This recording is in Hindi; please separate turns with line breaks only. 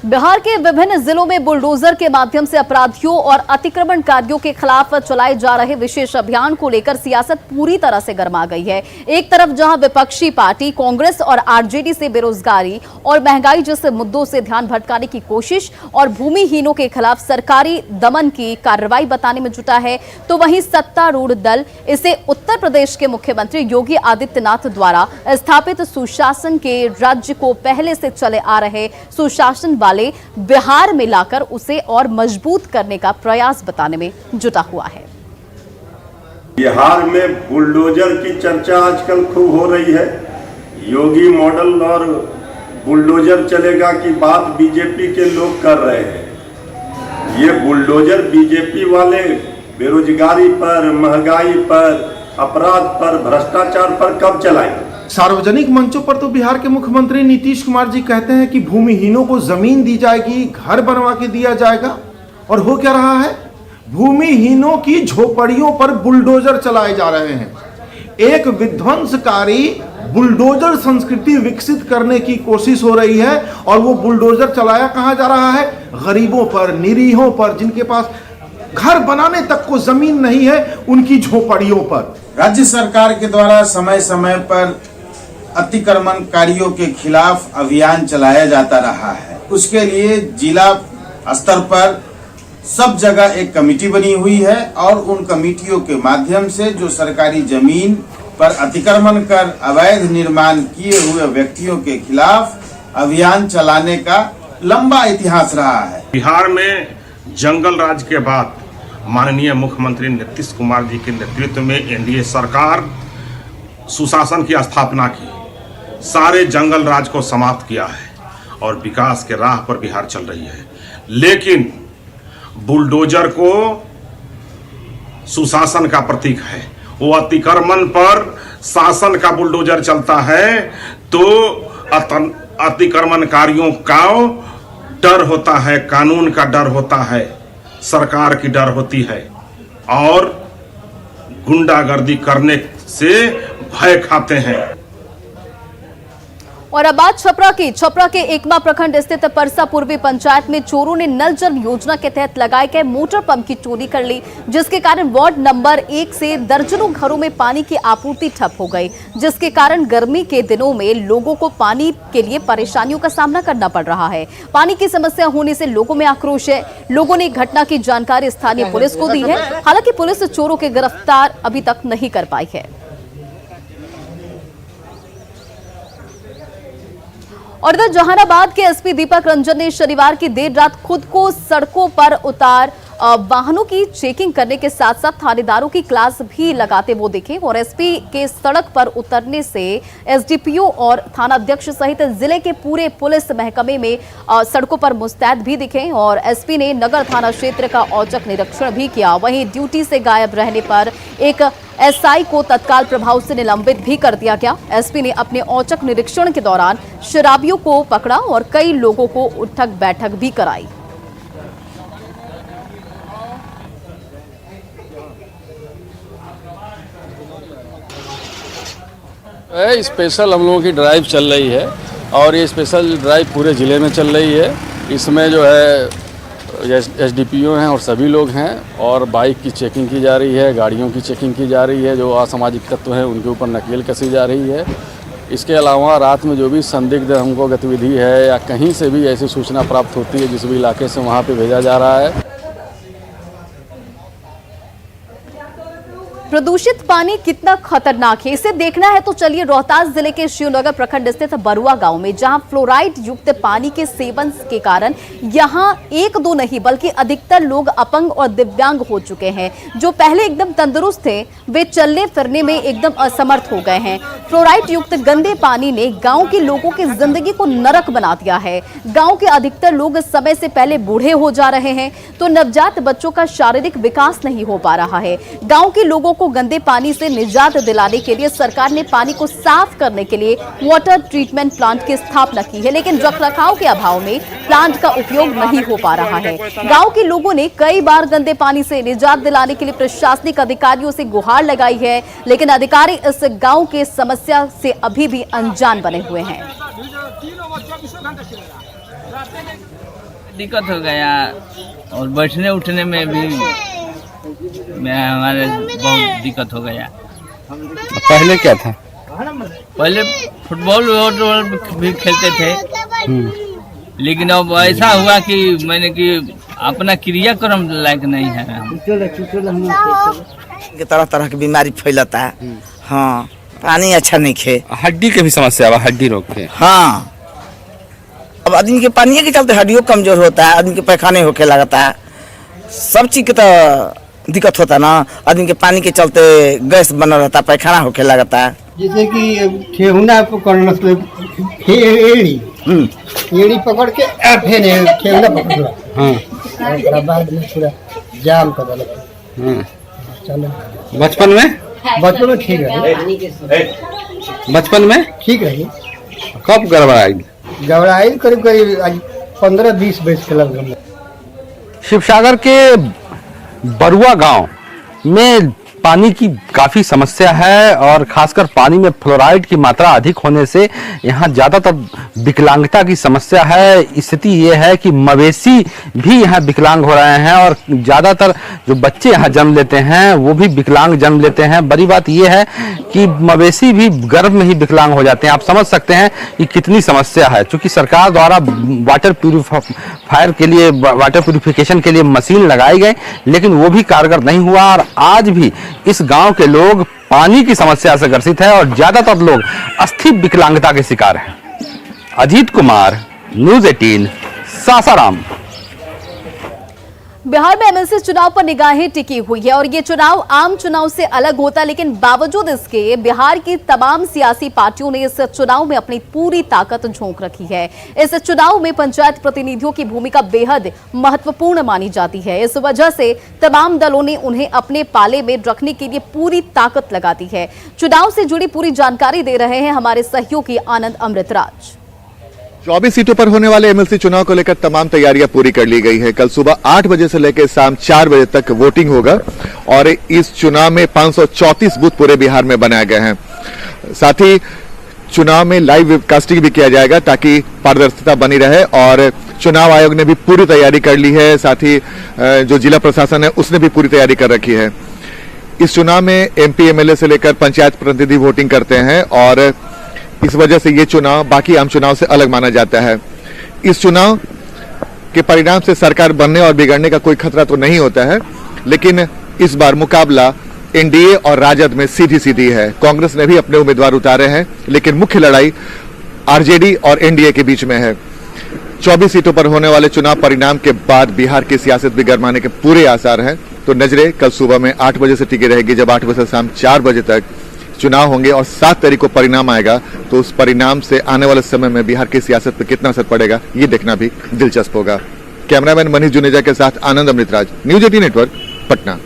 बिहार के विभिन्न जिलों में बुलडोजर के माध्यम से अपराधियों और अतिक्रमणकारियों के खिलाफ चलाए जा रहे विशेष अभियान को लेकर सियासत पूरी तरह से गर्मा गई है। एक तरफ जहां विपक्षी पार्टी कांग्रेस और आरजेडी से बेरोजगारी और महंगाई जैसे मुद्दों से ध्यान भटकाने की कोशिश और भूमिहीनों के खिलाफ सरकारी दमन की कार्रवाई बताने में जुटा है, तो वहीं सत्तारूढ़ दल इसे उत्तर प्रदेश के मुख्यमंत्री योगी आदित्यनाथ द्वारा स्थापित सुशासन के राज्य को पहले से चले आ रहे सुशासन वाले बिहार में लाकर उसे और मजबूत करने का प्रयास बताने में जुटा हुआ है।
बिहार में बुलडोजर की चर्चा आजकल खूब हो रही है। योगी मॉडल और बुलडोजर चलेगा की बात बीजेपी के लोग कर रहे हैं। ये बुलडोजर बीजेपी वाले बेरोजगारी पर, महंगाई पर, अपराध पर, भ्रष्टाचार पर कब चलाएंगे?
सार्वजनिक मंचों पर तो बिहार के मुख्यमंत्री नीतीश कुमार जी कहते हैं कि भूमिहीनों को जमीन दी जाएगी, घर बनवा के दिया जाएगा, और हो क्या रहा है? भूमिहीनों की झोपड़ियों पर बुलडोजर चलाए जा रहे हैं। एक विध्वंसकारी बुलडोजर संस्कृति विकसित करने की कोशिश हो रही है, और वो बुलडोजर चलाया कहां जा रहा है? गरीबों पर, निरीहों पर, जिनके पास घर बनाने तक को जमीन नहीं है, उनकी झोपड़ियों पर।
राज्य सरकार के द्वारा समय समय पर अतिक्रमणकारियों के खिलाफ अभियान चलाया जाता रहा है। उसके लिए जिला स्तर पर सब जगह एक कमेटी बनी हुई है, और उन कमेटियों के माध्यम से जो सरकारी जमीन पर अतिक्रमण कर अवैध निर्माण किए हुए व्यक्तियों के खिलाफ अभियान चलाने का लंबा इतिहास रहा है।
बिहार में जंगल राज के बाद माननीय मुख्यमंत्री नीतीश कुमार जी के नेतृत्व में एनडीए सरकार सुशासन की स्थापना की, सारे जंगल राज को समाप्त किया है और विकास के राह पर बिहार चल रही है। लेकिन बुलडोजर को सुशासन का प्रतीक है। वो अतिक्रमण पर शासन का बुलडोजर चलता है तो अतिक्रमणकारियों का डर होता है, कानून का डर होता है, सरकार की डर होती है, और गुंडागर्दी करने से भय खाते हैं।
और अब बात छपरा के एकमा प्रखंड स्थित परसा पूर्वी पंचायत में चोरों ने नल जल योजना के तहत लगाए गए मोटर पंप की चोरी कर ली, जिसके कारण वार्ड नंबर 1 से दर्जनों घरों में पानी की आपूर्ति ठप हो गई, जिसके कारण गर्मी के दिनों में लोगों को पानी के लिए परेशानियों का सामना करना पड़ रहा है। पानी की समस्या होने से लोगों में आक्रोश है। लोगों ने घटना की जानकारी स्थानीय पुलिस को दी है। हालांकि पुलिस चोरों के गिरफ्तार अभी तक नहीं कर पाई है। और इधर जहानाबाद के एसपी दीपक रंजन ने शनिवार की देर रात खुद को सड़कों पर उतार वाहनों की चेकिंग करने के साथ साथ थानेदारों की क्लास भी लगाते वो दिखे, और एसपी के सड़क पर उतरने से एसडीपीओ और थानाध्यक्ष सहित जिले के पूरे पुलिस महकमे में सड़कों पर मुस्तैद भी दिखे। और एसपी ने नगर थाना क्षेत्र का औचक निरीक्षण भी किया। वहीं ड्यूटी से गायब रहने पर एक एसआई को तत्काल प्रभाव से निलंबित भी कर दिया गया। एसपी ने अपने औचक निरीक्षण के दौरान शराबियों को पकड़ा और कई लोगों को उठक बैठक भी कराई।
स्पेशल हम लोगों की ड्राइव चल रही है, और ये स्पेशल ड्राइव पूरे ज़िले में चल रही है। इसमें जो है एसडीपीओ हैं और सभी लोग हैं, और बाइक की चेकिंग की जा रही है, गाड़ियों की चेकिंग की जा रही है, जो असामाजिक तत्व हैं उनके ऊपर नकेल कसी जा रही है। इसके अलावा रात में जो भी संदिग्ध हमको गतिविधि है या कहीं से भी ऐसी सूचना प्राप्त होती है जिस भी इलाके से, वहाँ पे भेजा जा रहा है।
प्रदूषित पानी कितना खतरनाक है, इसे देखना है तो चलिए रोहतास जिले के शिवनगर प्रखंड स्थित बरुआ गांव में, जहां फ्लोराइड युक्त पानी के सेवन के कारण यहां एक दो नहीं बल्कि अधिकतर लोग अपंग और दिव्यांग हो चुके हैं। जो पहले एकदम तंदुरुस्त थे वे चलने फिरने में एकदम असमर्थ हो गए हैं। फ्लोराइड युक्त गंदे पानी ने गाँव के लोगों की जिंदगी को नरक बना दिया है। गाँव के अधिकतर लोग समय से पहले बूढ़े हो जा रहे हैं, तो नवजात बच्चों का शारीरिक विकास नहीं हो पा रहा है। गाँव के लोगों को गंदे पानी से निजात दिलाने के लिए सरकार ने पानी को साफ करने के लिए वाटर ट्रीटमेंट प्लांट की स्थापना की है, लेकिन रखरखाव के अभाव में प्लांट का उपयोग नहीं हो पा रहा है। गांव के लोगों ने कई बार गंदे पानी से निजात दिलाने के लिए प्रशासनिक अधिकारियों से गुहार लगाई है, लेकिन अधिकारी इस गांव के समस्या से अभी भी अनजान बने हुए हैं।
दिक्कत हो गया और बैठने उठने में भी हमारे बहुत दिक्कत हो गया।
पहले क्या था?
पहले फुटबॉल भी खेलते थे, लेकिन अब ऐसा हुआ कि मैंने कि अपना क्रियाक्रम लायक नहीं है।
तरह तरह की बीमारी फैलता है। हाँ, पानी अच्छा नहीं खे।
हड्डी के भी समस्या है, हड्डी रोग के।
हाँ, अब आदमी के पानी के चलते हड्डियों कमजोर होता है, आदमी के पैखाने होके लगता है, सब चीज के तो दिक्कत होता है ना। आदमी के पानी के चलते गैस बना रहता है, पैखाना होके लगता है।
जैसे कि ठेहुना पकड़ना, एड़ी पकड़ के फिर ठेहुना पकड़, हाँ, बाद में पूरा जाम कर दिया।
बचपन में ठीक रही, बचपन में ठीक रही। कब
गड़बड़ाई करीब 15-20 वर्ष के लगभग।
शिवसागर के बरुआ गांव में पानी की काफ़ी समस्या है और खासकर पानी में फ्लोराइड की मात्रा अधिक होने से यहाँ ज़्यादातर विकलांगता की समस्या है। स्थिति ये है कि मवेशी भी यहाँ विकलांग हो रहे हैं और ज़्यादातर जो बच्चे यहाँ जन्म लेते हैं वो भी विकलांग जन्म लेते हैं। बड़ी बात ये है कि मवेशी भी गर्भ में ही विकलांग हो जाते हैं। आप समझ सकते हैं कि कितनी समस्या है। चूँकि सरकार द्वारा वाटर प्यूरिफिकेशन के लिए मशीन लगाई गई, लेकिन वो भी कारगर नहीं हुआ और आज भी इस गांव के लोग पानी की समस्या से ग्रसित है और ज्यादातर लोग अस्थिर विकलांगता के शिकार हैं। अजीत कुमार, न्यूज़ 18, सासाराम।
बिहार में एमएलसी चुनाव पर निगाहें टिकी हुई है और ये चुनाव आम चुनाव से अलग होता है, लेकिन बावजूद इसके बिहार की तमाम सियासी पार्टियों ने इस चुनाव में अपनी पूरी ताकत झोंक रखी है। इस चुनाव में पंचायत प्रतिनिधियों की भूमिका बेहद महत्वपूर्ण मानी जाती है। इस वजह से तमाम दलों ने उन्हें अपने पाले में रखने के लिए पूरी ताकत लगा दी है। चुनाव से जुड़ी पूरी जानकारी दे रहे हैं हमारे सहयोगी आनंद अमृतराज।
24 सीटों पर होने वाले एमएलसी चुनाव को लेकर तमाम तैयारियां पूरी कर ली गई है। कल सुबह 8 बजे से लेकर शाम 4 बजे तक वोटिंग होगा और इस चुनाव में 534 बूथ पूरे बिहार में बनाए गए हैं। साथ ही चुनाव में लाइव वेबकास्टिंग भी किया जाएगा ताकि पारदर्शिता बनी रहे और चुनाव आयोग ने भी पूरी तैयारी कर ली है। साथ ही जो जिला प्रशासन है उसने भी पूरी तैयारी कर रखी है। इस चुनाव में एमपी एमएलए से लेकर पंचायत प्रतिनिधि वोटिंग करते हैं और इस वजह से ये चुनाव बाकी आम चुनाव से अलग माना जाता है। इस चुनाव के परिणाम से सरकार बनने और बिगड़ने का कोई खतरा तो नहीं होता है, लेकिन इस बार मुकाबला एनडीए और राजद में सीधी सीधी है। कांग्रेस ने भी अपने उम्मीदवार उतारे हैं, लेकिन मुख्य लड़ाई आरजेडी और एनडीए के बीच में है। 24 सीटों पर होने वाले चुनाव परिणाम के बाद बिहार की सियासत भी गरमाने के पूरे आसार हैं। तो नजरें कल सुबह में 8 बजे से टिकी रहेगी, जब 8 बजे से शाम 4 बजे तक चुनाव होंगे और 7 तारीख को परिणाम आएगा। तो उस परिणाम से आने वाले समय में बिहार की सियासत पर कितना असर पड़ेगा ये देखना भी दिलचस्प होगा। कैमरामैन मनीष जुनेजा के साथ आनंद अमृतराज, न्यूज़ 18 नेटवर्क, पटना।